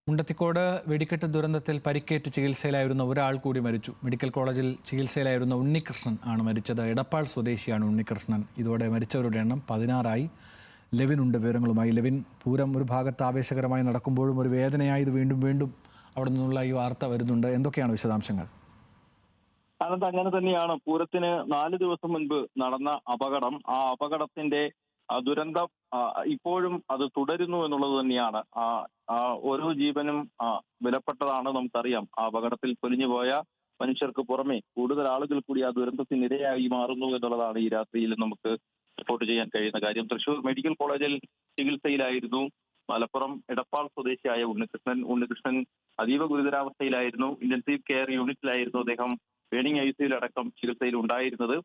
മുണ്ടത്തിക്കോട് വെടിക്കെട്ട് ദുരന്തത്തിൽ പരിക്കേറ്റ് ചികിത്സയിലായിരുന്ന ഒരാൾ കൂടി മരിച്ചു. മെഡിക്കൽ കോളേജിൽ ചികിത്സയിലായിരുന്ന ഉണ്ണികൃഷ്ണൻ ആണ് മരിച്ചത്. എടപ്പാൾ സ്വദേശിയാണ് ഉണ്ണികൃഷ്ണൻ. ഇതോടെ മരിച്ചവരുടെ എണ്ണം 16 ലെവിൻ ഉണ്ട് വിവരങ്ങളുമായി. ലെവിൻ, പൂരം ഒരു ഭാഗത്ത് ആവേശകരമായി നടക്കുമ്പോഴും ഒരു വേദനയായി ഇത് വീണ്ടും വീണ്ടും അവിടെ നിന്നുള്ള ഈ വാർത്ത വരുന്നുണ്ട്. എന്തൊക്കെയാണ് വിശദാംശങ്ങൾ? അനന്ത്, അങ്ങനെ തന്നെയാണ്. പൂരത്തിന് 4 ദിവസം മുൻപ് നടന്ന അപകടം, ആ അപകടത്തിന്റെ ദുരന്തം ഇപ്പോഴും അത് തുടരുന്നു എന്നുള്ളത് തന്നെയാണ്. ഓരോ ജീവനും വിലപ്പെട്ടതാണ്. നമുക്കറിയാം, ആ അപകടത്തിൽ പൊലിഞ്ഞുപോയ മനുഷ്യർക്ക് പുറമെ കൂടുതൽ ആളുകൾ കൂടി ആ ദുരന്തത്തിന് ഇരയായി മാറുന്നു എന്നുള്ളതാണ് ഈ രാത്രിയിൽ നമുക്ക് റിപ്പോർട്ട് ചെയ്യാൻ കഴിയുന്ന കാര്യം. തൃശൂർ മെഡിക്കൽ കോളേജിൽ ചികിത്സയിലായിരുന്നു മലപ്പുറം എടപ്പാൾ സ്വദേശിയായ ഉണ്ണികൃഷ്ണൻ അതീവ ഗുരുതരാവസ്ഥയിലായിരുന്നു. ഇന്റൻസീവ് കെയർ യൂണിറ്റിലായിരുന്നു അദ്ദേഹം വേണിംഗ് ഐസിയുലടക്കം ചികിത്സയിൽ ഉണ്ടായിരുന്നത്.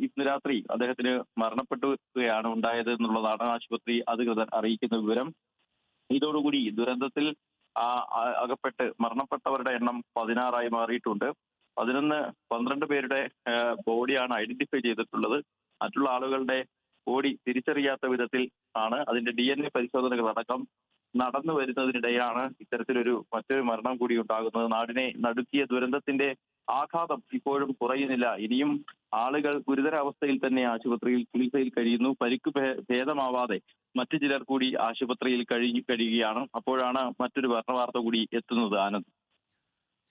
ഇന്ന് രാത്രി അദ്ദേഹത്തിന് മരണപ്പെടുകയാണ് ഉണ്ടായത് എന്നുള്ളതാണ് ആശുപത്രി അധികൃതർ അറിയിക്കുന്ന വിവരം. ഇതോടുകൂടി ദുരന്തത്തിൽ അകപ്പെട്ട് മരണപ്പെട്ടവരുടെ എണ്ണം 16 മാറിയിട്ടുണ്ട്. 12 പേരുടെ ബോഡിയാണ് ഐഡന്റിഫൈ ചെയ്തിട്ടുള്ളത്. മറ്റുള്ള ആളുകളുടെ ബോഡി തിരിച്ചറിയാത്ത വിധത്തിൽ ആണ് അതിന്റെ DNA പരിശോധനകളടക്കം നടന്നു വരുന്നതിനിടെയാണ് ഇത്തരത്തിലൊരു മറ്റൊരു മരണം കൂടി ഉണ്ടാകുന്നത്. നാടിനെ നടുക്കിയ ദുരന്തത്തിന്റെ ആഘാതം ഇപ്പോഴും കുറയുന്നില്ല. ഇനിയും ആളുകൾ ഗുരുതരാവസ്ഥയിൽ തന്നെ ആശുപത്രിയിൽ ചികിത്സയിൽ കഴിയുന്നു. പരിക്ക് ഭേദമാവാതെ മറ്റു ചിലർ കൂടി ആശുപത്രിയിൽ കഴിയുകയാണ്. അപ്പോഴാണ് മറ്റൊരു മരണവാർത്ത കൂടി എത്തുന്നത്. ആനന്ദ്.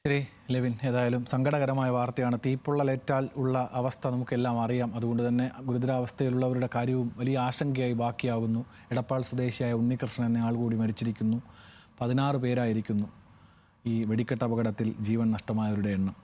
ശരി ലെവിൻ, ഏതായാലും സങ്കടകരമായ വാർത്തയാണ്. തീപ്പൊള്ളലേറ്റാൽ ഉള്ള അവസ്ഥ നമുക്കെല്ലാം അറിയാം. അതുകൊണ്ട് തന്നെ ഗുരുതരാവസ്ഥയിലുള്ളവരുടെ കാര്യവും വലിയ ആശങ്കയായി ബാക്കിയാകുന്നു. എടപ്പാൾ സ്വദേശിയായ ഉണ്ണികൃഷ്ണൻ എന്ന ആൾ കൂടി മരിച്ചിരിക്കുന്നു. 16 പേരായിരിക്കുന്നു ഈ വെടിക്കെട്ട് അപകടത്തിൽ ജീവൻ നഷ്ടമായവരുടെ എണ്ണം.